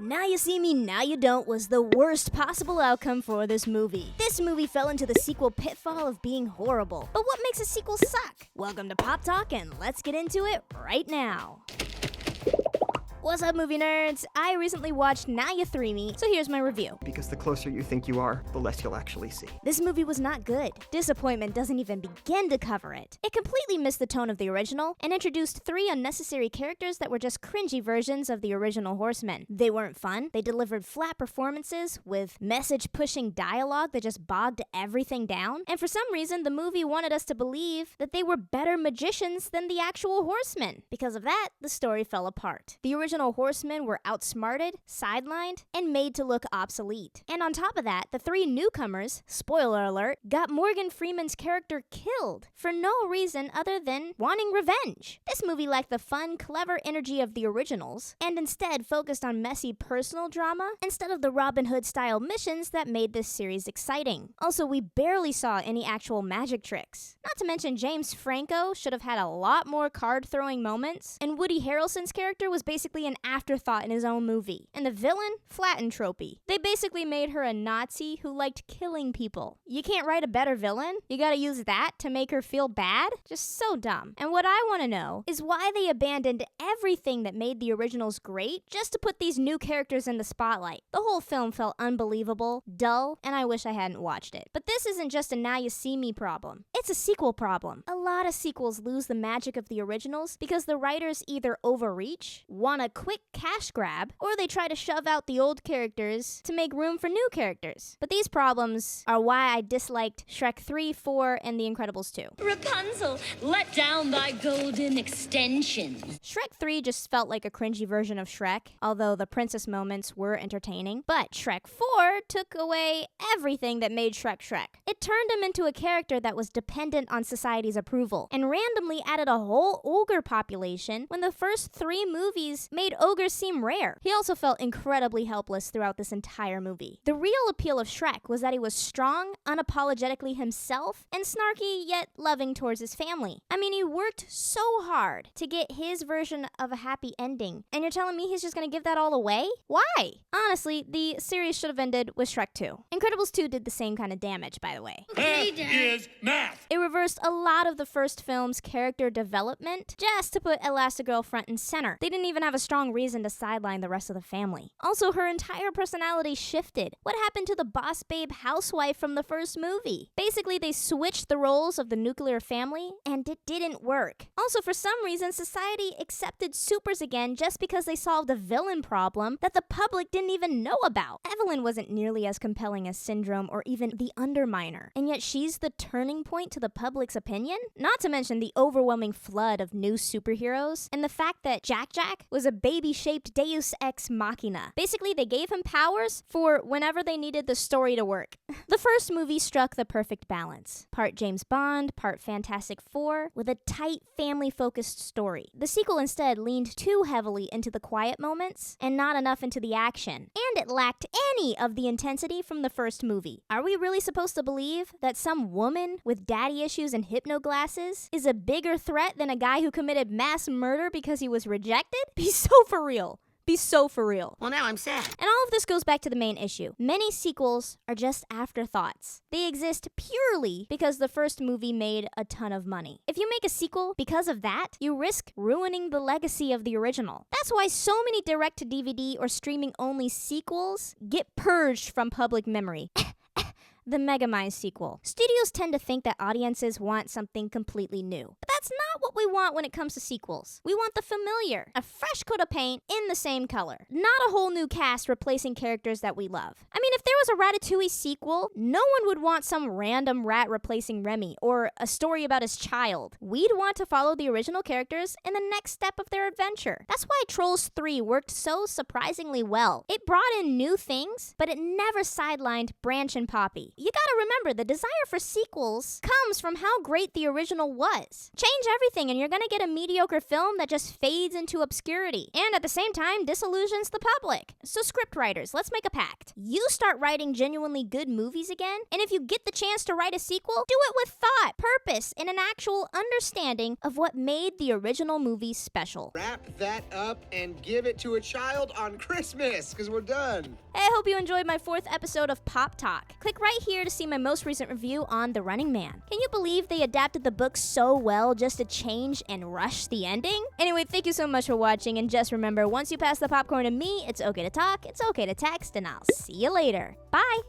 Now You See Me, Now You Don't was the worst possible outcome for this movie. This movie fell into the sequel pitfall of being horrible. But what makes a sequel suck? Welcome to Pop Talk, and let's get into it right now. What's up, movie nerds? I recently watched Now You Three Me, so here's my review. Because the closer you think you are, the less you'll actually see. This movie was not good. Disappointment doesn't even begin to cover it. It completely missed the tone of the original and introduced 3 unnecessary characters that were just cringy versions of the original Horsemen. They weren't fun. They delivered flat performances with message-pushing dialogue that just bogged everything down. And for some reason, the movie wanted us to believe that they were better magicians than the actual Horsemen. Because of that, the story fell apart. The original Horsemen were outsmarted, sidelined, and made to look obsolete. And on top of that, the 3 newcomers, spoiler alert, got Morgan Freeman's character killed for no reason other than wanting revenge. This movie lacked the fun, clever energy of the originals, and instead focused on messy personal drama instead of the Robin Hood-style missions that made this series exciting. Also, we barely saw any actual magic tricks. Not to mention James Franco should have had a lot more card-throwing moments, and Woody Harrelson's character was basically an afterthought in his own movie. And the villain? Flat and tropey. They basically made her a Nazi who liked killing people. You can't write a better villain? You gotta use that to make her feel bad? Just so dumb. And what I want to know is why they abandoned everything that made the originals great just to put these new characters in the spotlight. The whole film felt unbelievable, dull, and I wish I hadn't watched it. But this isn't just a Now You See Me problem. It's a sequel problem. A lot of sequels lose the magic of the originals because the writers either overreach, want a quick cash grab, or they try to shove out the old characters to make room for new characters. But these problems are why I disliked Shrek 3, 4, and The Incredibles 2. Rapunzel, let down thy golden extensions. Shrek 3 just felt like a cringy version of Shrek, although the princess moments were entertaining. But Shrek 4 took away everything that made Shrek Shrek. It turned him into a character that was dependent on society's approval, and randomly added a whole ogre population when the first 3 movies made ogres seem rare. He also felt incredibly helpless throughout this entire movie. The real appeal of Shrek was that he was strong, unapologetically himself, and snarky yet loving towards his family. I mean, he worked so hard to get his version of a happy ending, and you're telling me he's just gonna give that all away? Why? Honestly, the series should have ended with Shrek 2. Incredibles 2 did the same kind of damage, by the way. Okay, Dad. Is math. It reversed a lot of the first film's character development just to put Elastigirl front and center. They didn't even have a strong reason to sideline the rest of the family. Also, her entire personality shifted. What happened to the boss babe housewife from the first movie? Basically, they switched the roles of the nuclear family, and it didn't work. Also, for some reason, society accepted supers again just because they solved a villain problem that the public didn't even know about. Evelyn wasn't nearly as compelling as Syndrome or even the Underminer, and yet she's the turning point to the public's opinion? Not to mention the overwhelming flood of new superheroes, and the fact that Jack was a baby-shaped Deus Ex Machina. Basically, they gave him powers for whenever they needed the story to work. The first movie struck the perfect balance. Part James Bond, part Fantastic Four, with a tight, family-focused story. The sequel instead leaned too heavily into the quiet moments, and not enough into the action. And it lacked any of the intensity from the first movie. Are we really supposed to believe that some woman with daddy issues and hypno glasses is a bigger threat than a guy who committed mass murder because he was rejected? Be so for real. Be so for real. Well, now I'm sad. And all of this goes back to the main issue. Many sequels are just afterthoughts. They exist purely because the first movie made a ton of money. If you make a sequel because of that, you risk ruining the legacy of the original. That's why so many direct-to-DVD or streaming-only sequels get purged from public memory. The Megamind sequel. Studios tend to think that audiences want something completely new. But that's not what we want when it comes to sequels. We want the familiar. A fresh coat of paint in the same color. Not a whole new cast replacing characters that we love. I mean, if there was a Ratatouille sequel, no one would want some random rat replacing Remy or a story about his child. We'd want to follow the original characters in the next step of their adventure. That's why Trolls 3 worked so surprisingly well. It brought in new things, but it never sidelined Branch and Poppy. You gotta remember, the desire for sequels comes from how great the original was. Change everything and you're gonna get a mediocre film that just fades into obscurity, and at the same time disillusions the public. So scriptwriters, let's make a pact. You start writing genuinely good movies again, and if you get the chance to write a sequel, do it with thought, purpose, and an actual understanding of what made the original movie special. Wrap that up and give it to a child on Christmas, because we're done. Hey, I hope you enjoyed my 4th episode of Pop Talk. Click right here to see my most recent review on The Running Man. Can you believe they adapted the book so well just to change and rush the ending? Anyway, thank you so much for watching, and just remember, once you pass the popcorn to me, it's okay to talk, it's okay to text, and I'll see you later. Bye!